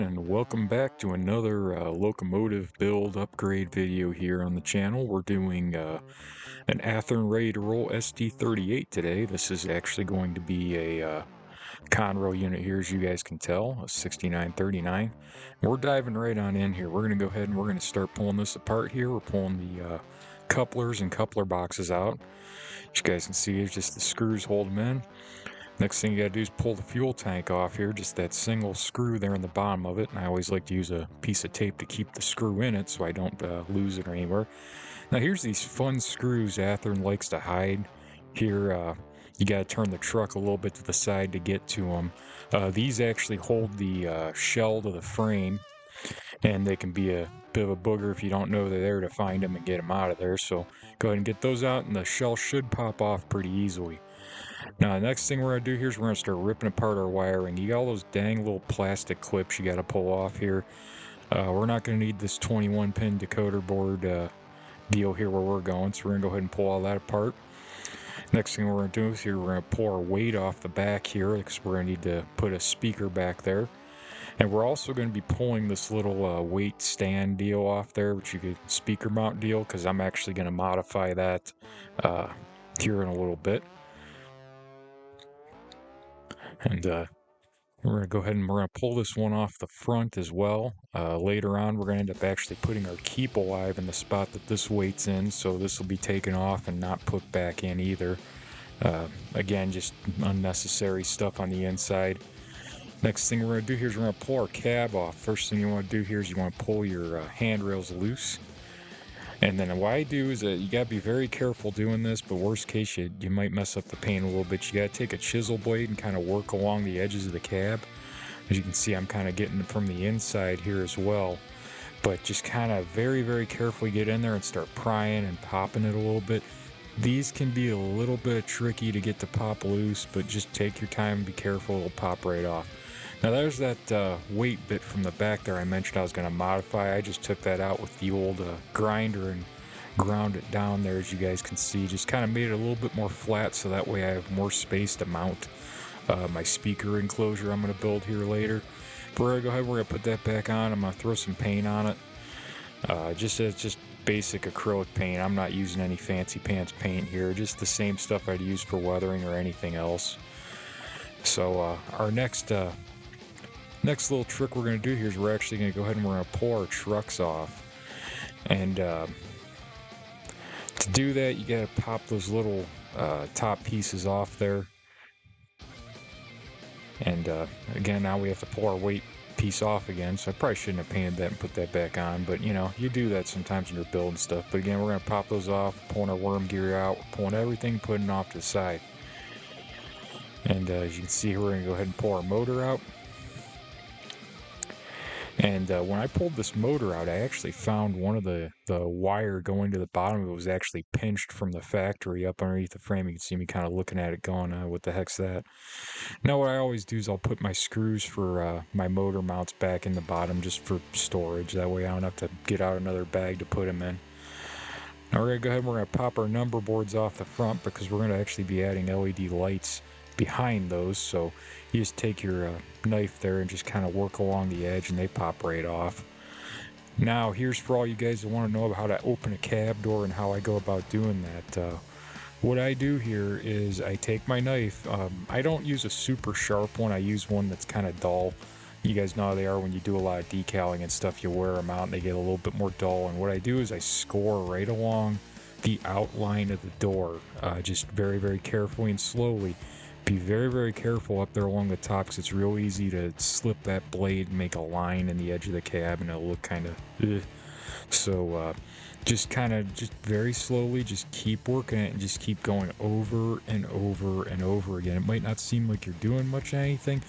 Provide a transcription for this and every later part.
everyone, and welcome back to another locomotive build upgrade video here on the channel. We're doing an Athearn ready to roll SD38 today. This is actually going to be a Conrail unit here, as you guys can tell, a 6939. We're diving right on in here. We're going to go ahead and we're going to start pulling this apart here. We're pulling the couplers and coupler boxes out. As you guys can see, it's just the screws hold them in. Next thing you gotta do is pull the fuel tank off here, just that single screw there in the bottom of it. And I always like to use a piece of tape to keep the screw in it so I don't lose it anywhere. Now here's these fun screws Athearn likes to hide. Here you gotta turn the truck a little bit to the side to get to them. These actually hold the shell to the frame, and they can be a bit of a booger if you don't know they're there to find them and get them out of there. So go ahead and get those out, and the shell should pop off pretty easily. Now, the next thing we're going to do here is we're going to start ripping apart our wiring. You got all those dang little plastic clips you got to pull off here. We're not going to need this 21-pin decoder board deal here where we're going, so we're going to go ahead and pull all that apart. Next thing we're going to do is here we're going to pull our weight off the back here because we're going to need to put a speaker back there. And we're also going to be pulling this little weight stand deal off there, which you could speaker mount deal, because I'm actually going to modify that here in a little bit. And we're going to go ahead and we're going to pull this one off the front as well. Later on, we're going to end up actually putting our keep alive in the spot that this weight's in, so this will be taken off and not put back in either. Again, just unnecessary stuff on the inside. Next thing we're going to do here is we're going to pull our cab off. First thing you want to do here is you want to pull your handrails loose. And then what I do is you got to be very careful doing this, but worst case, you might mess up the paint a little bit. You got to take a chisel blade and kind of work along the edges of the cab. As you can see, I'm kind of getting from the inside here as well. But just kind of very, very carefully get in there and start prying and popping it a little bit. These can be a little bit tricky to get to pop loose, but just take your time and be careful. It'll pop right off. Now there's that weight bit from the back there I mentioned I was going to modify. I just took that out with the old grinder and ground it down there, as you guys can see. Just kind of made it a little bit more flat so that way I have more space to mount my speaker enclosure I'm going to build here later. But we're going to go ahead, we're going to put that back on. I'm going to throw some paint on it. Just basic acrylic paint. I'm not using any fancy pants paint here. Just the same stuff I'd use for weathering or anything else. So our next little trick we're going to do here is we're actually going to go ahead and we're going to pull our trucks off. And to do that, you got to pop those little top pieces off there. And again, now we have to pull our weight piece off again, so I probably shouldn't have painted that and put that back on, but you know, you do that sometimes when you're building stuff. But again, we're going to pop those off, pulling our worm gear out, pulling everything, putting it off to the side. And as you can see here, we're going to go ahead and pull our motor out. And when I pulled this motor out, I actually found one of the wire going to the bottom of it was actually pinched from the factory up underneath the frame. You can see me kind of looking at it going, what the heck's that? Now what I always do is I'll put my screws for my motor mounts back in the bottom just for storage. That way I don't have to get out another bag to put them in. Now we're going to go ahead and we're going to pop our number boards off the front because we're going to actually be adding LED lights behind those. So you just take your knife there and just kind of work along the edge and they pop right off. Now here's for all you guys that want to know about how to open a cab door and how I go about doing that. What I do here is I take my knife. I don't use a super sharp one. I use one that's kind of dull. You guys know how they are when you do a lot of decaling and stuff. You wear them out and they get a little bit more dull. And what I do is I score right along the outline of the door, just very, very carefully and slowly. Be very, very careful up there along the top because it's real easy to slip that blade and make a line in the edge of the cab and it'll look kind of So just very slowly, just keep working it and just keep going over and over and over again. It might not seem like you're doing much of anything,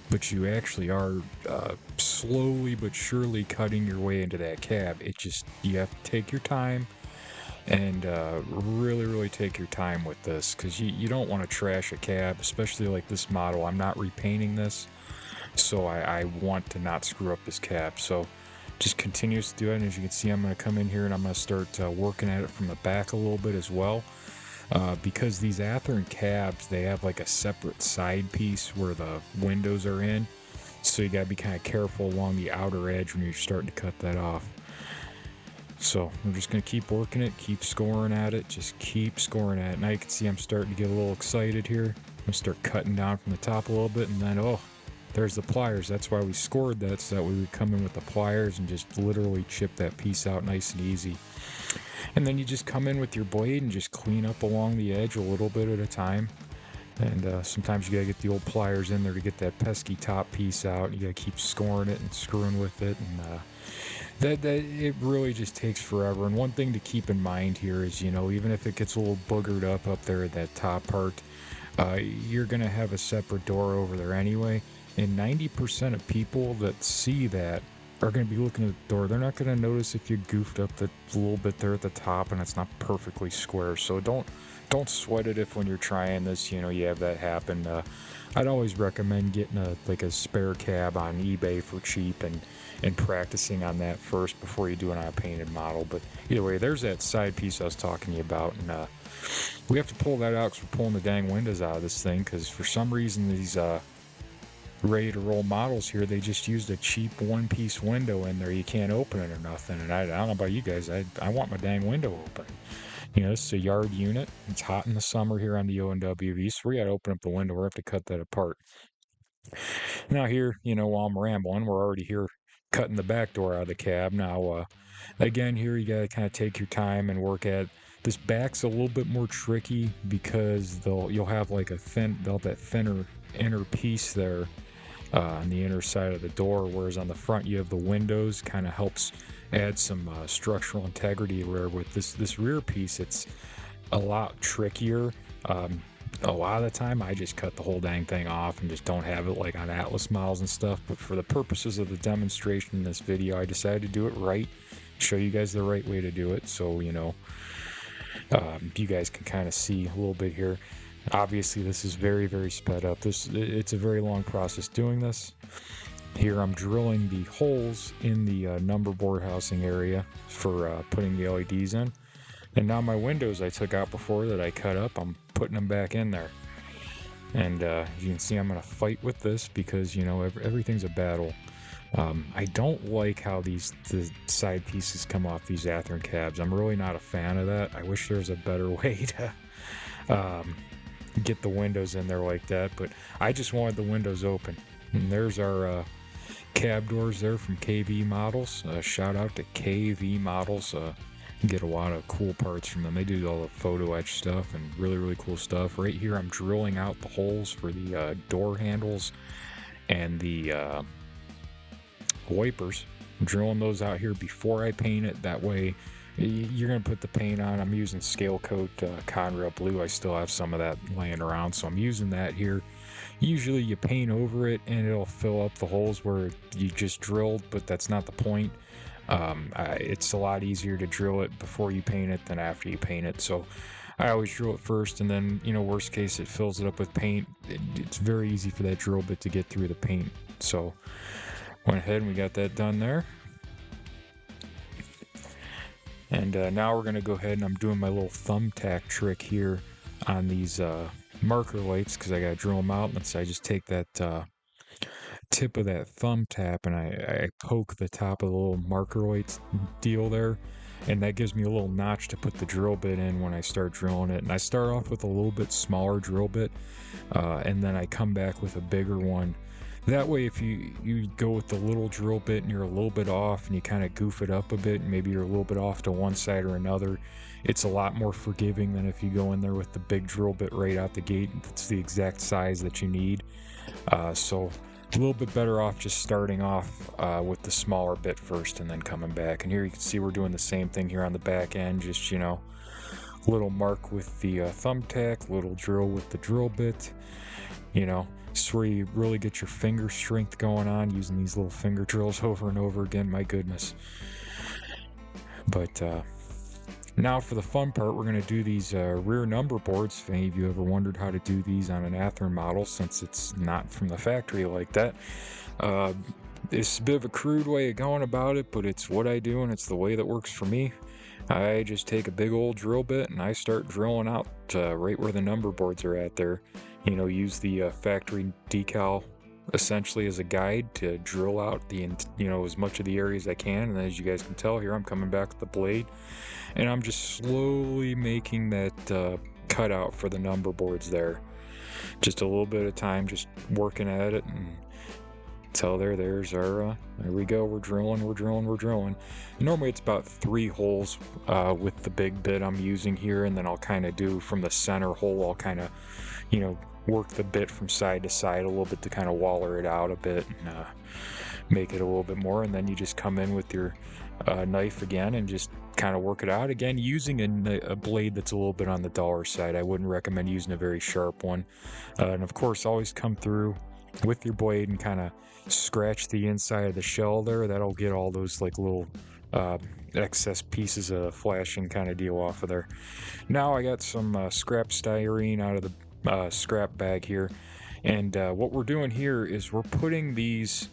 but you actually are slowly but surely cutting your way into that cab. You have to take your time and really, really take your time with this because you don't want to trash a cab, especially like this model. I'm not repainting this, so I want to not screw up this cab. So just continues to do it. And as you can see, I'm going to come in here and I'm going to start working at it from the back a little bit as well. Because these Athearn cabs, they have like a separate side piece where the windows are in. So you gotta be kind of careful along the outer edge when you're starting to cut that off. So we're just gonna keep working it, keep scoring at it, just keep scoring at it. Now you can see I'm starting to get a little excited here. I'm gonna start cutting down from the top a little bit, and then there's the pliers. That's why we scored that, so that we would come in with the pliers and just literally chip that piece out nice and easy. And then you just come in with your blade and just clean up along the edge a little bit at a time. And sometimes you gotta get the old pliers in there to get that pesky top piece out. You gotta keep scoring it and screwing with it, and that it really just takes forever. And one thing to keep in mind here is, even if it gets a little boogered up there at that top part, you're gonna have a separate door over there anyway. And 90% of people that see that are going to be looking at the door. They're not going to notice if you goofed up the little bit there at the top and it's not perfectly square. So don't sweat it if when you're trying this, you have that happen. I'd always recommend getting a spare cab on eBay for cheap and practicing on that first before you do it on a painted model. But either way, there's that side piece I was talking to you about, and we have to pull that out because we're pulling the dang windows out of this thing, because for some reason these ready to roll models here, they just used a cheap one-piece window in there. You can't open it or nothing. And I don't know about you guys, I want my dang window open. This is a yard unit. It's hot in the summer here on the ONWV, so we got to open up the window. We're going to have to cut that apart. Now here, while I'm rambling, we're already here cutting the back door out of the cab. Now, again, here you got to kind of take your time and work at this. Back's a little bit more tricky because you'll have like that thinner inner piece there on the inner side of the door, whereas on the front you have the windows. Kind of helps add some structural integrity, where with this rear piece it's a lot trickier. A lot of the time I just cut the whole dang thing off and just don't have it like on Atlas models and stuff, but for the purposes of the demonstration in this video, I decided to do it right, show you guys the right way to do it, so you guys can kind of see a little bit here. Obviously this is very, very sped up. It's a very long process doing this. Here I'm drilling the holes in the number board housing area for putting the LEDs in. And now my windows I took out before that I cut up, I'm putting them back in there. And as you can see, I'm going to fight with this because, everything's a battle. I don't like how the side pieces come off these Athearn cabs. I'm really not a fan of that. I wish there was a better way to get the windows in there like that, but I just wanted the windows open. And there's our cab doors there from KV Models. Shout out to KV Models. You get a lot of cool parts from them. They do all the photo etch stuff and really, really cool stuff. Right here I'm drilling out the holes for the door handles and the wipers. I'm drilling those out here before I paint it. That way you're going to put the paint on. I'm using Scale Coat Conrail Blue. I still have some of that laying around, so I'm using that here. Usually you paint over it and it'll fill up the holes where you just drilled, but that's not the point. It's a lot easier to drill it before you paint it than after you paint it, so I always drill it first, and then worst case it fills it up with paint. It's very easy for that drill bit to get through the paint. So went ahead and we got that done there. And now we're going to go ahead and I'm doing my little thumbtack trick here on these marker lights, because I got to drill them out. And so I just take that tip of that thumbtack and I poke the top of the little marker lights deal there. And that gives me a little notch to put the drill bit in when I start drilling it. And I start off with a little bit smaller drill bit, and then I come back with a bigger one. That way, if you go with the little drill bit and you're a little bit off and you kind of goof it up a bit, and maybe you're a little bit off to one side or another, it's a lot more forgiving than if you go in there with the big drill bit right out the gate. It's the exact size that you need. So a little bit better off just starting off with the smaller bit first and then coming back. And here you can see we're doing the same thing here on the back end, just little mark with the thumbtack, little drill with the drill bit. It's where you really get your finger strength going on, using these little finger drills over and over again. My goodness. But now for the fun part, we're going to do these rear number boards. If any of you ever wondered how to do these on an Athearn model, since it's not from the factory like that, it's a bit of a crude way of going about it, but it's what I do and it's the way that works for me. I just take a big old drill bit and I start drilling out right where the number boards are at there. Use the factory decal essentially as a guide to drill out the, as much of the area as I can. And as you guys can tell here, I'm coming back with the blade, and I'm just slowly making that cutout for the number boards there. Just a little bit of time, just working at it, and until there's our, there we go, we're drilling. Normally it's about 3 holes with the big bit I'm using here, and then I'll kind of do from the center hole, I'll kind of, work the bit from side to side a little bit to kind of waller it out a bit and make it a little bit more, and then you just come in with your knife again and just kind of work it out again, using a blade that's a little bit on the duller side. I wouldn't recommend using a very sharp one. And of course, always come through with your blade and kind of scratch the inside of the shell there. That'll get all those like little excess pieces of flashing kind of deal off of there. Now I got some scrap styrene out of the scrap bag here, and what we're doing here is we're putting these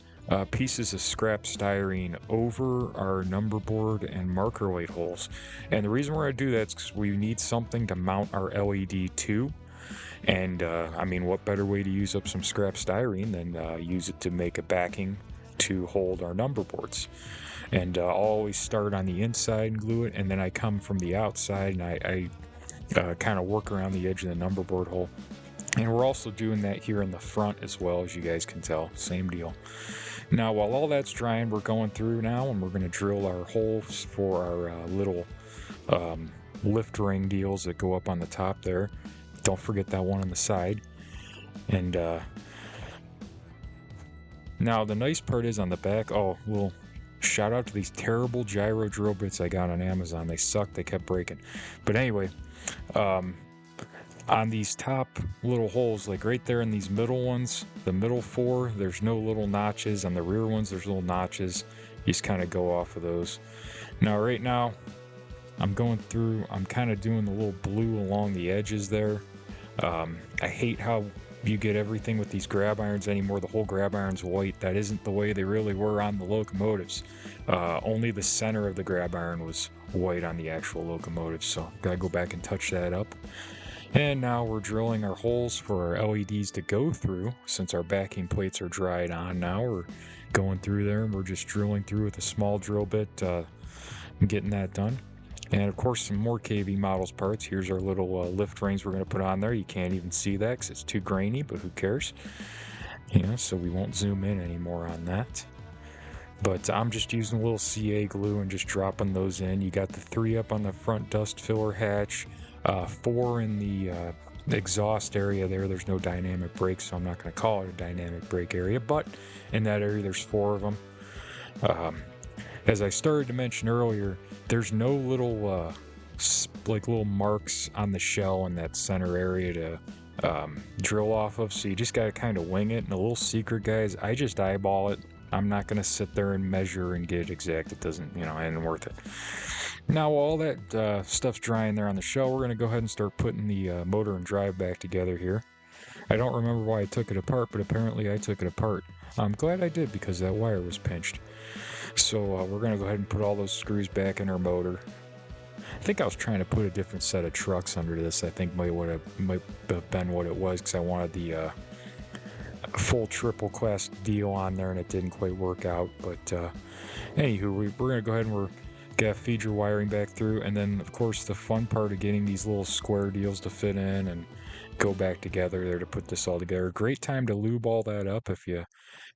pieces of scrap styrene over our number board and marker light holes. And the reason we're going to do that is because we need something to mount our LED to. And I mean, what better way to use up some scrap styrene than use it to make a backing to hold our number boards. And I'll always start on the inside and glue it, and then I come from the outside and I kind of work around the edge of the number board hole. And we're also doing that here in the front as well, as you guys can tell. Same deal. Now, while all that's drying, we're going through now, and we're going to drill our holes for our little lift ring deals that go up on the top there. Don't forget that one on the side. And now the nice part is on the back. Oh, well, shout out to these terrible gyro drill bits I got on Amazon. They sucked. They kept breaking. But anyway, on these top little holes, like right there in these middle ones, the middle 4, there's no little notches. On the rear ones, there's little notches. You just kind of go off of those. Now, right now, I'm going through, I'm kind of doing the little blue along the edges there. I hate how you get everything with these grab irons anymore. The whole grab iron's white. That isn't the way they really were on the locomotives. Only the center of the grab iron was white on the actual locomotive, so gotta go back and touch that up. And now we're drilling our holes for our LEDs to go through. Since our backing plates are dried on now, we're going through there, and we're just drilling through with a small drill bit and getting that done. And of course, some more KV Models parts. Here's our little lift rings we're going to put on there. You can't even see that because it's too grainy, but who cares? So we won't zoom in anymore on that. But I'm just using a little CA glue and just dropping those in. You got the 3 up on the front dust filler hatch, 4 in the exhaust area there. There's no dynamic brake, so I'm not going to call it a dynamic brake area, but in that area there's 4 of them. As I started to mention earlier, there's no little little marks on the shell in that center area to drill off of, so you just got to kind of wing it. And a little secret, guys, I just eyeball it. I'm not going to sit there and measure and get it exact. It doesn't, ain't worth it. Now, while all that stuff's drying there on the shell, we're going to go ahead and start putting the motor and drive back together here. I don't remember why I took it apart, but apparently I took it apart. I'm glad I did, because that wire was pinched. So we're going to go ahead and put all those screws back in our motor. I think I was trying to put a different set of trucks under this. I think might have been what it was, because I wanted the full triple class deal on there, and it didn't quite work out. But anywho, we're going to go ahead and we're going to feed your wiring back through. And then, of course, the fun part of getting these little square deals to fit in and go back together there to put this all together. Great time to lube all that up if you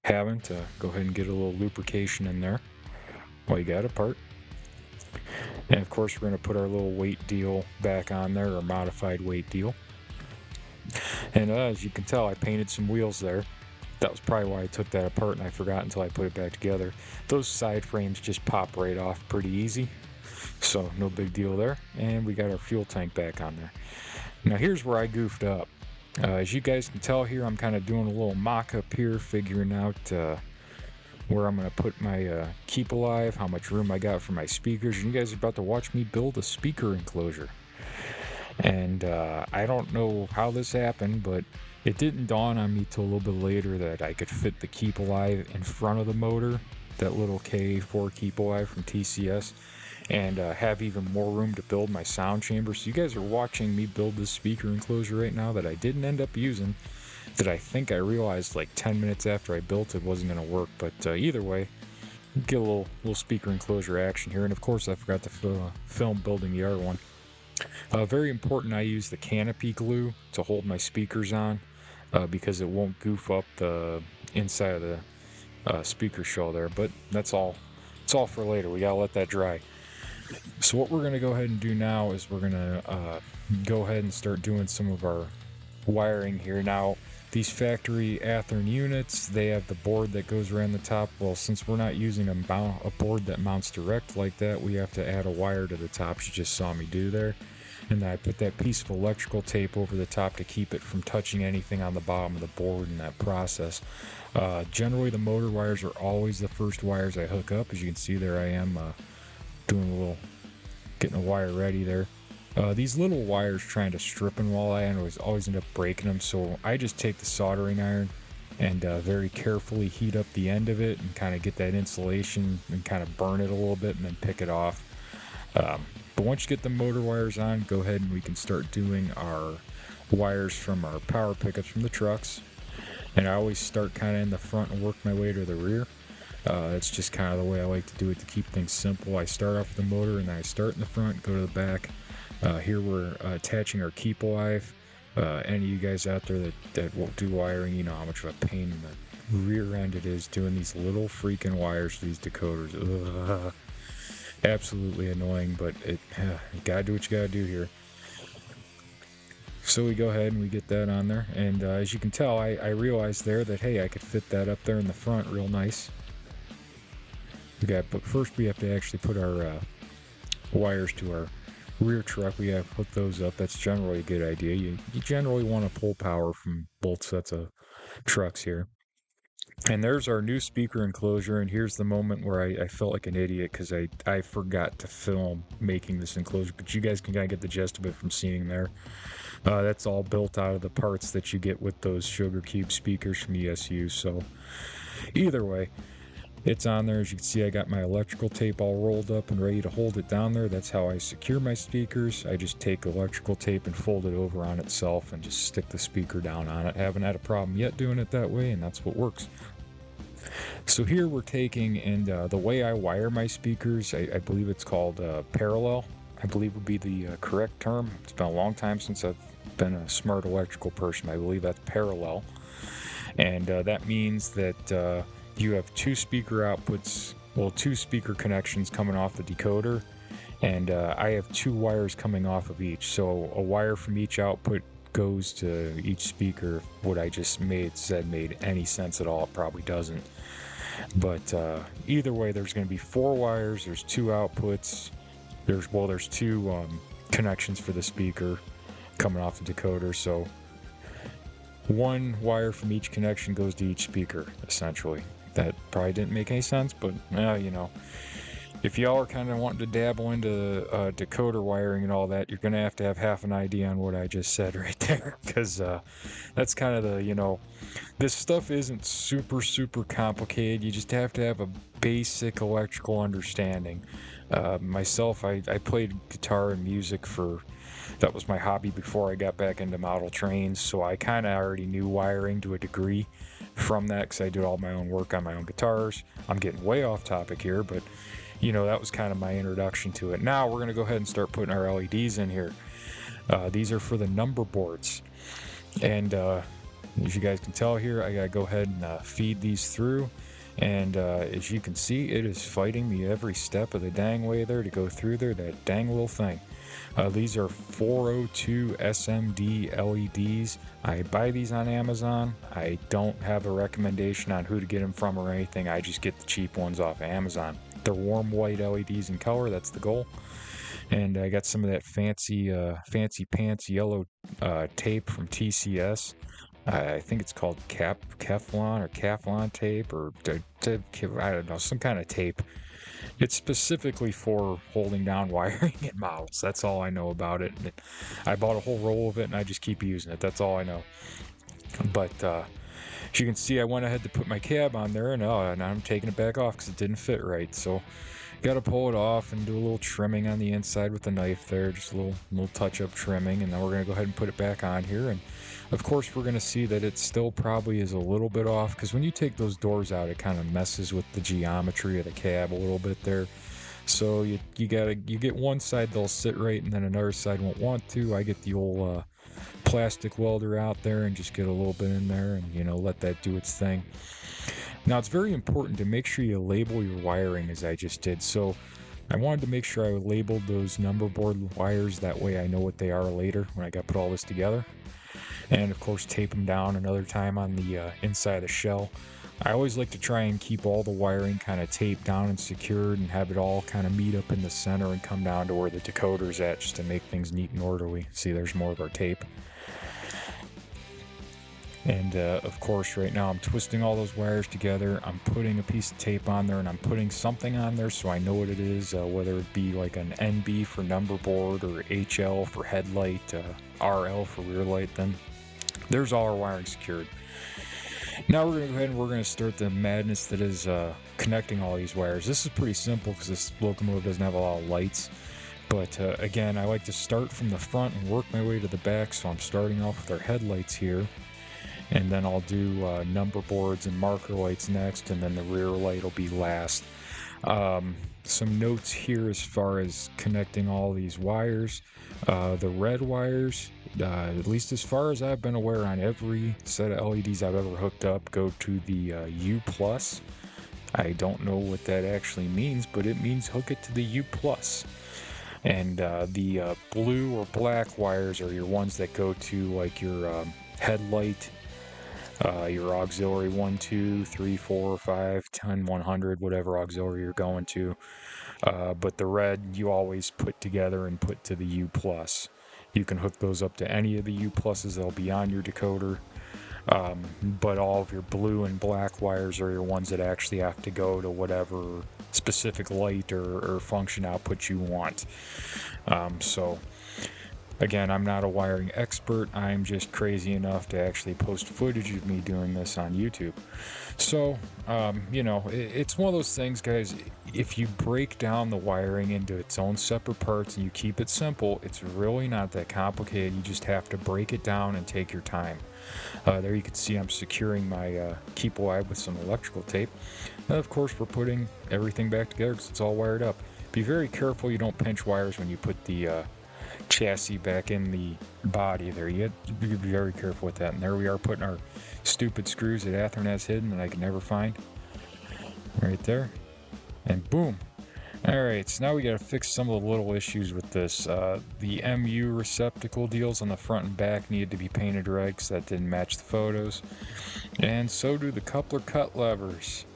haven't. Go ahead and get a little lubrication in there while you got it apart. And of course, we're going to put our little weight deal back on there, or modified weight deal. And as you can tell, I painted some wheels there. That was probably why I took that apart, and I forgot until I put it back together. Those side frames just pop right off pretty easy, so no big deal there. And we got our fuel tank back on there. Now here's where I goofed up. As you guys can tell here, I'm kind of doing a little mock-up here, figuring out where I'm going to put my Keep Alive, how much room I got for my speakers. And you guys are about to watch me build a speaker enclosure. And I don't know how this happened, but it didn't dawn on me till a little bit later that I could fit the Keep Alive in front of the motor, that little K4 Keep Alive from TCS, and have even more room to build my sound chamber. So you guys are watching me build this speaker enclosure right now that I didn't end up using. that I think I realized like 10 minutes after I built it wasn't going to work. But either way, get a little speaker enclosure action here. And of course, I forgot to film building the other one. Very important, I use the canopy glue to hold my speakers on because it won't goof up the inside of the speaker shell there. But that's all. It's all for later. We gotta let that dry. So what we're gonna go ahead and do now is we're gonna go ahead and start doing some of our wiring here. Now, these factory Athearn units, they have the board that goes around the top. Well, since we're not using a board that mounts direct like that, we have to add a wire to the top. You just saw me do there. And then I put that piece of electrical tape over the top to keep it from touching anything on the bottom of the board in that process. Generally, the motor wires are always the first wires I hook up. As you can see there, I am doing getting a wire ready there. These little wires trying to strip them while I always end up breaking them, so I just take the soldering iron and very carefully heat up the end of it and kind of get that insulation and kind of burn it a little bit and then pick it off. But once you get the motor wires on, go ahead and we can start doing our wires from our power pickups from the trucks. And I always start kind of in the front and work my way to the rear. That's just kind of the way I like to do it to keep things simple. I start off with the motor and then I start in the front, go to the back. Here we're attaching our keep alive. Any of you guys out there that won't do wiring, you know how much of a pain in the rear end it is doing these little freaking wires to these decoders. Ugh. Absolutely annoying, but you gotta do what you gotta do here. So we go ahead and we get that on there, and as you can tell, I realized there that hey, I could fit that up there in the front real nice. But first we have to actually put our wires to our rear truck. We have to hook those up. That's generally a good idea. You generally want to pull power from both sets of trucks here. And there's our new speaker enclosure, and here's the moment where I felt like an idiot because I forgot to film making this enclosure, but you guys can kind of get the gist of it from seeing there. That's all built out of the parts that you get with those Sugar Cube speakers from ESU, so either way, it's on there. As you can see, I got my electrical tape all rolled up and ready to hold it down there. That's how I secure my speakers. I just take electrical tape and fold it over on itself and just stick the speaker down on it. I haven't had a problem yet doing it that way, and that's what works. So here we're taking, and the way I wire my speakers, I believe it's called parallel, I believe would be the correct term. It's been a long time since I've been a smart electrical person. I believe that's parallel. And that means that you have two speaker outputs, well, two speaker connections coming off the decoder, and I have two wires coming off of each. So a wire from each output goes to each speaker. What I just said made any sense at all. It probably doesn't. But either way, there's going to be four wires. There's two outputs. There's two connections for the speaker coming off the decoder. So one wire from each connection goes to each speaker, essentially. That probably didn't make any sense, but you know, if y'all are kind of wanting to dabble into decoder wiring and all that, you're going to have half an idea on what I just said right there, because that's kind of the, you know, this stuff isn't super complicated. You just have to have a basic electrical understanding. Myself, I played guitar and music that was my hobby before I got back into model trains, so I kind of already knew wiring to a degree from that, because I did all my own work on my own guitars. I'm getting way off topic here, but you know, that was kind of my introduction to it. Now we're going to go ahead and start putting our LEDs in here. These are for the number boards, and as you guys can tell here, I gotta go ahead and feed these through, and as you can see, it is fighting me every step of the dang way there to go through there, that dang little thing. These are 402 SMD LEDs. I buy these on Amazon. I don't have a recommendation on who to get them from or anything. I just get the cheap ones off of Amazon. They're warm white LEDs in color. That's the goal. And I got some of that fancy pants yellow tape from TCS. I think it's called Keflon tape, or I don't know, some kind of tape. It's specifically for holding down wiring in models. That's all I know about it. I bought a whole roll of it and I just keep using it. That's all I know. But as you can see, I went ahead to put my cab on there, and now I'm taking it back off because it didn't fit right. So got to pull it off and do a little trimming on the inside with the knife there, just a little touch-up trimming, and then we're going to go ahead and put it back on here. And Of course, we're going to see that it still probably is a little bit off, because when you take those doors out, it kind of messes with the geometry of the cab a little bit there. So you get one side that'll sit right, and then another side won't want to. I get the old plastic welder out there and just get a little bit in there and let that do its thing. Now it's very important to make sure you label your wiring, as I just did. So I wanted to make sure I labeled those number board wires, that way I know what they are later when I got to put all this together. And of course tape them down another time on the inside of the shell. I always like to try and keep all the wiring kind of taped down and secured and have it all kind of meet up in the center and come down to where the decoder's at, just to make things neat and orderly. See, there's more of our tape. And of course right now I'm twisting all those wires together. I'm putting a piece of tape on there, and I'm putting something on there so I know what it is, whether it be like an NB for number board or HL for headlight, RL for rear light. Then there's all our wiring secured. Now we're going to go ahead and we're going to start the madness that is connecting all these wires. This is pretty simple because this locomotive doesn't have a lot of lights. But again, I like to start from the front and work my way to the back. So I'm starting off with our headlights here. And then I'll do number boards and marker lights next. And then the rear light will be last. Some notes here as far as connecting all these wires. The red wires, at least as far as I've been aware, on every set of LEDs I've ever hooked up, go to the U+. I don't know what that actually means, but it means hook it to the U+. And the blue or black wires are your ones that go to like your headlight, your auxiliary 1, 2, 3, 4, 5, 10, 100, whatever auxiliary you're going to. But the red you always put together and put to the U+. You can hook those up to any of the U+, that'll be on your decoder. But all of your blue and black wires are your ones that actually have to go to whatever specific light or function output you want. So again, I'm not a wiring expert. I'm just crazy enough to actually post footage of me doing this on YouTube. So, it's one of those things, guys. If you break down the wiring into its own separate parts and you keep it simple, it's really not that complicated. You just have to break it down and take your time. There you can see I'm securing my keep alive with some electrical tape. And of course, we're putting everything back together because it's all wired up. Be very careful you don't pinch wires when you put the chassis back in the body there. You have to be very careful with that. And there we are, putting our stupid screws that Athearn has hidden that I can never find. Right there. And boom. Alright, so now we gotta fix some of the little issues with this. The MU receptacle deals on the front and back needed to be painted red because that didn't match the photos. And so do the coupler cut levers.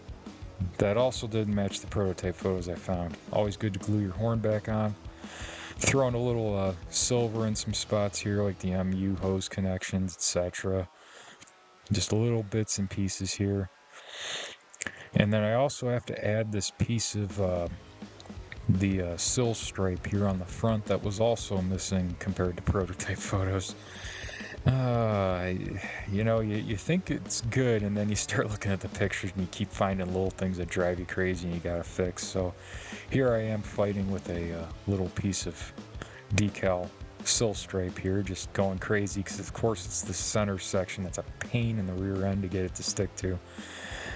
That also didn't match the prototype photos I found. Always good to glue your horn back on. Throwing a little silver in some spots here, like the MU hose connections, etc. Just little bits and pieces here. And then I also have to add this piece of the sill stripe here on the front that was also missing compared to prototype photos. You think it's good, and then you start looking at the pictures and you keep finding little things that drive you crazy and you gotta fix. So here I am fighting with a little piece of decal sill stripe here, just going crazy because of course it's the center section that's a pain in the rear end to get it to stick to.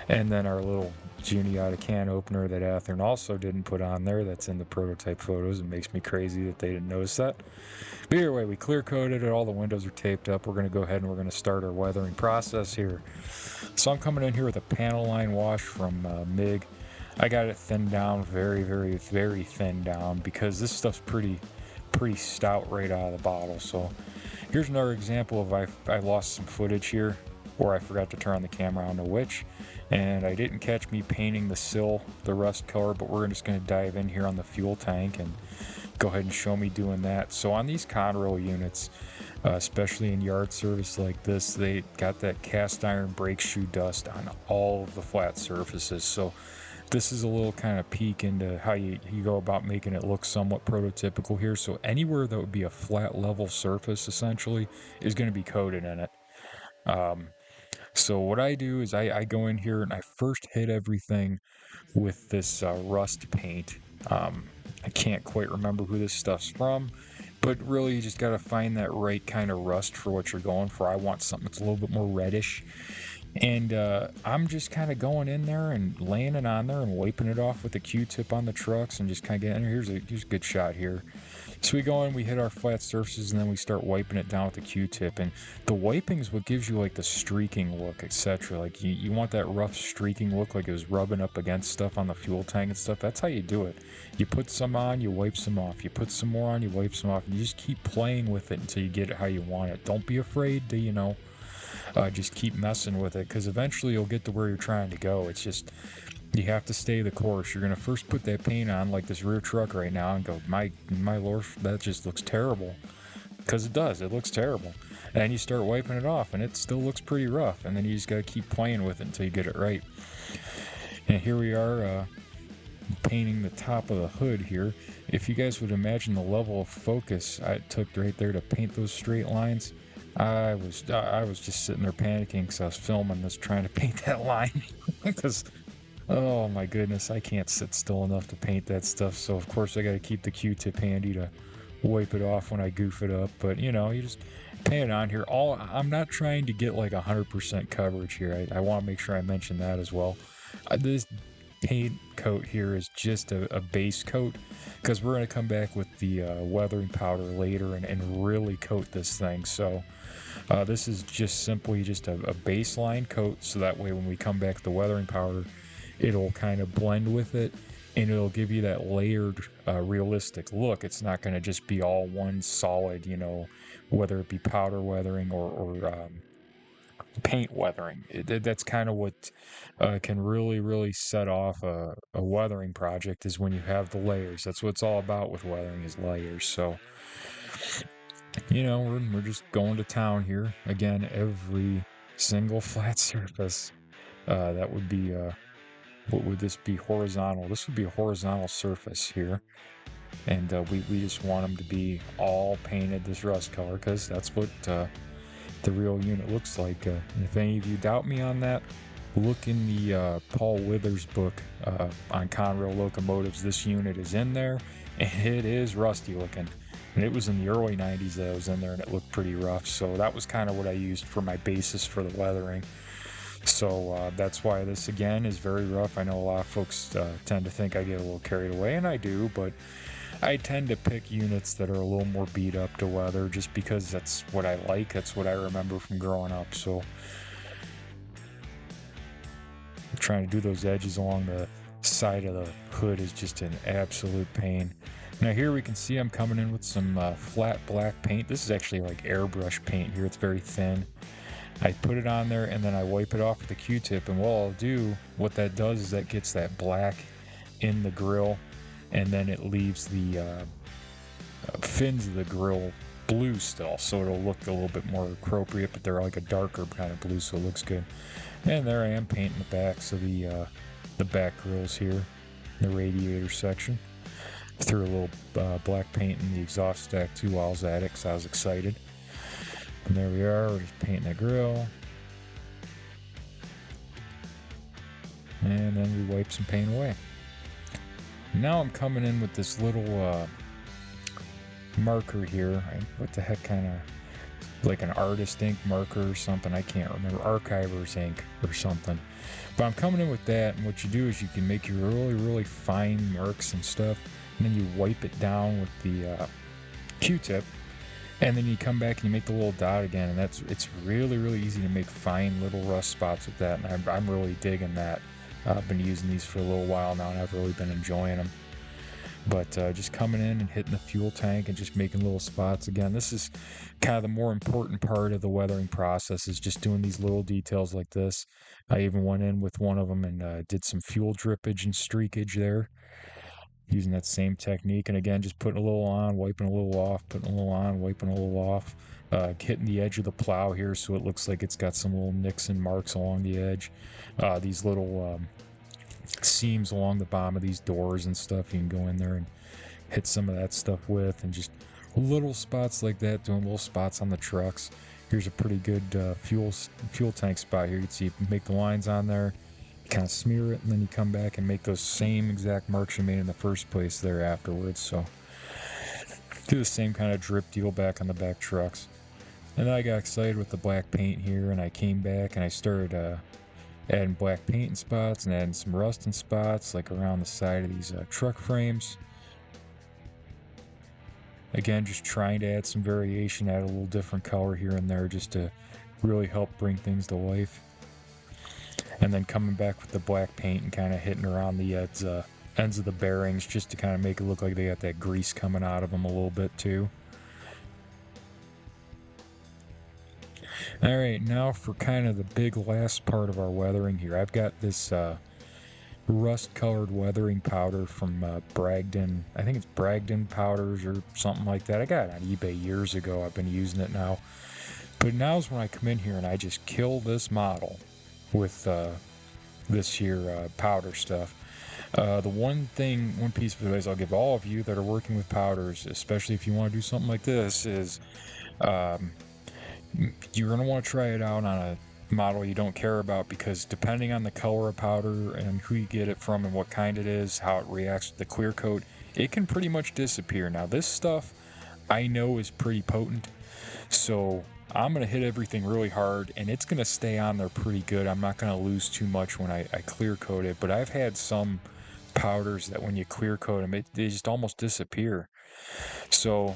And then our little Juniata can opener that Athearn also didn't put on there, that's in the prototype photos. It makes me crazy that they didn't notice that. But either way, we clear coated it, all the windows are taped up. We're going to go ahead and we're going to start our weathering process here. So I'm coming in here with a panel line wash from MIG. I got it thinned down, very, very, very thinned down, because this stuff's pretty stout right out of the bottle. So here's another example of I lost some footage here, or I forgot to turn on the camera, I don't know which, and I didn't catch me painting the sill the rust color, but we're just going to dive in here on the fuel tank and go ahead and show me doing that. So on these Conrail units, especially in yard service like this, they got that cast iron brake shoe dust on all of the flat surfaces. So this is a little kind of peek into how you go about making it look somewhat prototypical here. So anywhere that would be a flat level surface essentially is going to be coated in it. So what I do is I go in here and I first hit everything with this rust paint. I can't quite remember who this stuff's from, But really, you just got to find that right kind of rust for what you're going for. I want something that's a little bit more reddish. And I'm just kind of going in there and laying it on there and wiping it off with the Q-tip on the trucks and just kind of getting, here's a good shot here. So we go in, we hit our flat surfaces, and then we start wiping it down with the Q-tip. And the wiping is what gives you like the streaking look, etc. Like you want that rough streaking look, like it was rubbing up against stuff on the fuel tank and stuff. That's how you do it. You put some on, you wipe some off. You put some more on, you wipe some off. And you just keep playing with it until you get it how you want it. Don't be afraid to, just keep messing with it, because eventually you'll get to where you're trying to go. It's just, you have to stay the course. You're going to first put that paint on, like this rear truck right now, and go, my lord, that just looks terrible. Because it does. It looks terrible. And you start wiping it off, and it still looks pretty rough. And then you just got to keep playing with it until you get it right. And here we are painting the top of the hood here. If you guys would imagine the level of focus I took right there to paint those straight lines, I was just sitting there panicking because I was filming this, trying to paint that line. Because oh my goodness, I can't sit still enough to paint that stuff. So of course I got to keep the Q-tip handy to wipe it off when I goof it up. But you just paint it on here. I'm not trying to get like 100% coverage here. I want to make sure I mention that as well. This paint coat here is just a base coat, because we're going to come back with the weathering powder later and really coat this thing. So this is just simply just a baseline coat, so that way when we come back with the weathering powder, it'll kind of blend with it, and it'll give you that layered, realistic look. It's not going to just be all one solid, whether it be powder weathering or paint weathering. That's kind of what can really set off a weathering project, is when you have the layers. That's what it's all about with weathering, is layers. So we're just going to town here. Again, every single flat surface, that would be what would this be? Horizontal. This would be a horizontal surface here, and we just want them to be all painted this rust color, because that's what the real unit looks like. And if any of you doubt me on that, look in the Paul Withers book on Conrail locomotives. This unit is in there, and it is rusty looking. And it was in the early 90s that I was in there, and it looked pretty rough. So that was kind of what I used for my basis for the weathering. So that's why this, again, is very rough. I know a lot of folks tend to think I get a little carried away, and I do, but I tend to pick units that are a little more beat up to weather, just because that's what I like. That's what I remember from growing up. So trying to do those edges along the side of the hood is just an absolute pain. Now here we can see I'm coming in with some flat black paint. This is actually like airbrush paint here. It's very thin. I put it on there, and then I wipe it off with a Q-tip, and what that does is that gets that black in the grill, and then it leaves the fins of the grill blue still, so it'll look a little bit more appropriate, but they're like a darker kind of blue, so it looks good. And there I am painting the backs of the back grills here, the radiator section. Threw a little black paint in the exhaust stack too while I was at it, because I was excited. And there we are, we're just painting the grill. And then we wipe some paint away. Now I'm coming in with this little marker here. What the heck, kind of like an artist ink marker or something. I can't remember. Archiver's ink or something. But I'm coming in with that, and what you do is you can make your really fine marks and stuff, and then you wipe it down with the Q-tip. And then you come back and you make the little dot again, and it's really easy to make fine little rust spots with that, and I'm really digging that. I've been using these for a little while now, and I've really been enjoying them. But just coming in and hitting the fuel tank and just making little spots again. This is kind of the more important part of the weathering process, is just doing these little details like this. I even went in with one of them and did some fuel drippage and streakage there, using that same technique. And again, just putting a little on, wiping a little off, putting a little on, wiping a little off, hitting the edge of the plow here so it looks like it's got some little nicks and marks along the edge. These little seams along the bottom of these doors and stuff, you can go in there and hit some of that stuff with, and just little spots like that, doing little spots on the trucks. Here's a pretty good fuel tank spot here. You can see, you make the lines on there, kind of smear it, and then you come back and make those same exact marks you made in the first place there afterwards. So Do the same kind of drip deal back on the back trucks. And then I got excited with the black paint here, and I came back and I started adding black painting spots and adding some rusting spots like around the side of these truck frames. Again, just trying to add some variation, add a little different color here and there just to really help bring things to life. And then coming back with the black paint and kind of hitting around the ends of the bearings just to kind of make it look like they got that grease coming out of them a little bit too. Alright, now for kind of the big last part of our weathering here. I've got this rust colored weathering powder from Bragdon. I think it's Bragdon powders or something like that. I got it on eBay years ago. I've been using it now. But now's when I come in here and I just kill this model with this here powder stuff. The one piece of advice I'll give all of you that are working with powders, especially if you want to do something like this, is you're going to want to try it out on a model you don't care about, because depending on the color of powder and who you get it from and what kind it is, how it reacts with the clear coat, it can pretty much disappear. Now this stuff I know is pretty potent, so I'm going to hit everything really hard and it's going to stay on there pretty good. I'm not going to lose too much when I clear coat it, but I've had some powders that when you clear coat them, they just almost disappear. So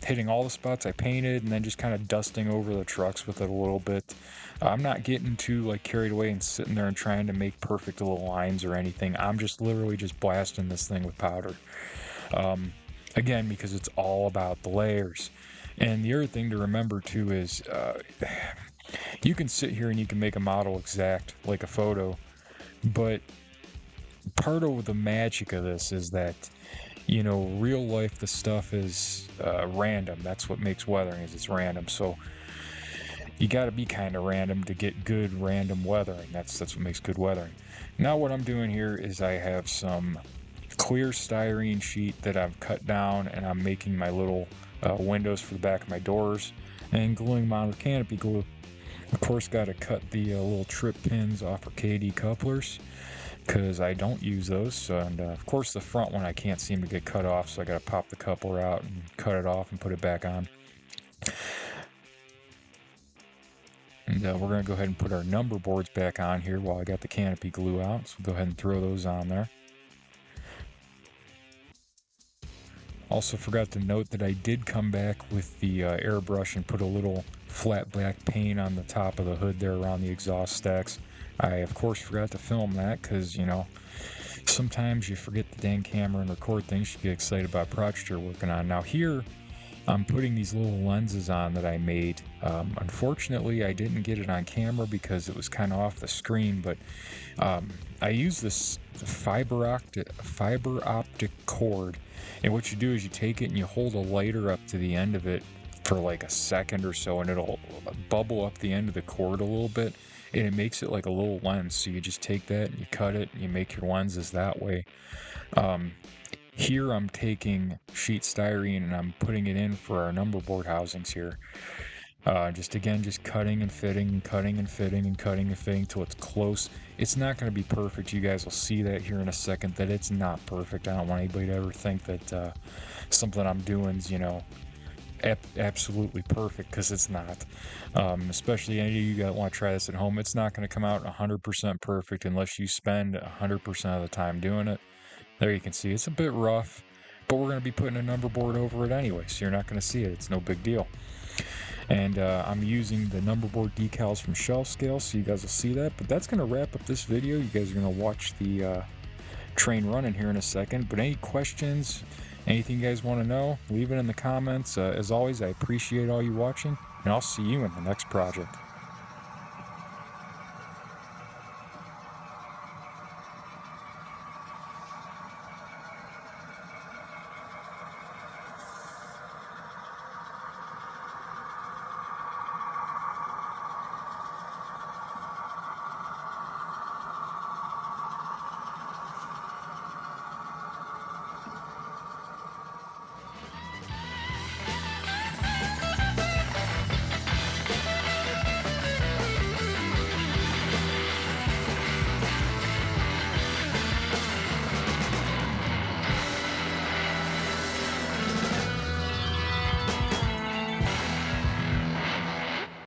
hitting all the spots I painted and then just kind of dusting over the trucks with it a little bit. I'm not getting too like carried away and sitting there and trying to make perfect little lines or anything. I'm just literally just blasting this thing with powder. Again, because it's all about the layers. And the other thing to remember too is you can sit here and you can make a model exact like a photo, but part of the magic of this is that, you know, real life, the stuff is random. That's what makes weathering, is it's random. So you got to be kind of random to get good random weathering. That's what makes good weathering. Now what I'm doing here is I have some clear styrene sheet that I've cut down, and I'm making my little windows for the back of my doors and gluing them on with canopy glue. Of course, got to cut the little trip pins off of KD couplers, because I don't use those. And of course the front one I can't seem to get cut off, so I got to pop the coupler out and cut it off and put it back on. And we're going to go ahead and put our number boards back on here while I got the canopy glue out, so go ahead and throw those on there. Also forgot to note that I did come back with the airbrush and put a little flat black paint on the top of the hood there around the exhaust stacks. I of course forgot to film that because, you know, sometimes you forget the dang camera and record things. You get excited about projects you're working on. Now here I'm putting these little lenses on that I made. Unfortunately I didn't get it on camera because it was kind of off the screen, but I use this fiber optic cord, and what you do is you take it and you hold a lighter up to the end of it for like a second or so, and it'll bubble up the end of the cord a little bit, and it makes it like a little lens. So you just take that and you cut it and you make your lenses that way. Here I'm taking sheet styrene and I'm putting it in for our number board housings here. Just cutting and fitting and cutting and fitting and cutting and fitting till it's close. It's not going to be perfect. You guys will see that here in a second, that it's not perfect. I don't want anybody to ever think that something I'm doing is, you know, absolutely perfect, because it's not. Especially any of you that want to try this at home, it's not going to come out 100% perfect unless you spend 100% of the time doing it. There you can see it's a bit rough, but we're going to be putting a number board over it anyway, so you're not going to see it. It's no big deal. And I'm using the number board decals from Shelf Scale, so you guys will see that. But that's going to wrap up this video. You guys are going to watch the train running here in a second. But any questions, anything you guys want to know, leave it in the comments. As always, I appreciate all you watching, and I'll see you in the next project.